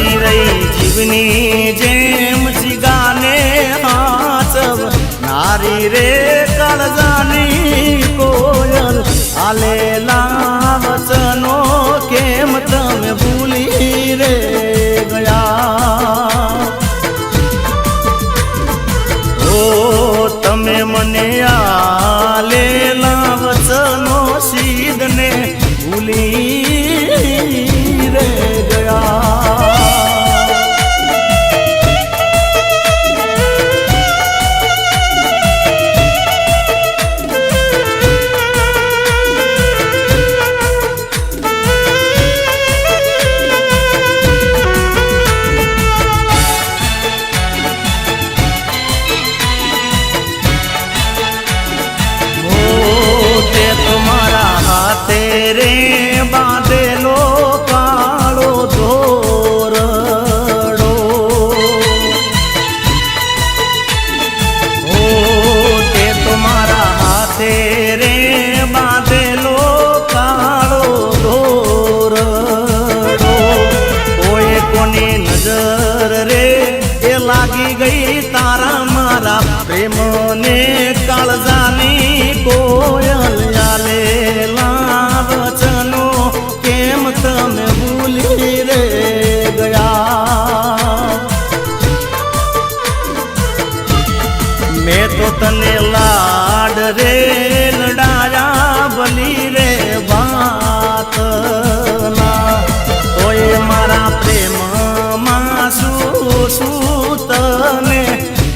જતી રહી જીવની જેમ જીગાને હાચવ નારી રે કાળજાની કોયલ આલેલા વચનો કેમ તમે ભૂલી રે ગયા ઓ તમે મને આલેલા વચનો સીધને ભૂલી રે ગયા तेरे बांधेलो काळो धोरडो ओ ते तुम्हारा हाथे रे बांधेलो काळो धोरडो कोई कोनी नजर रे ए लागी गई तारा मारा प्रेम ने काळजानी कोयल आलेला वचनो केम तमे भूली रे गया मैं तो तने लाड रे लड़ाया भली रे बात ना तोय मारा प्रेम मासू तने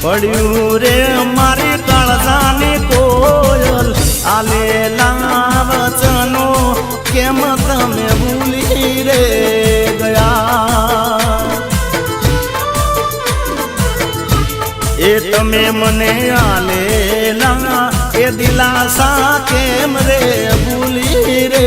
पड्યું रे मारी काळजानी कोयल आलेला वचनो केम તમે ભૂલી રે ગયા એ તમે મને આલેલા એ દિલાસા કેમ રે ભૂલી રે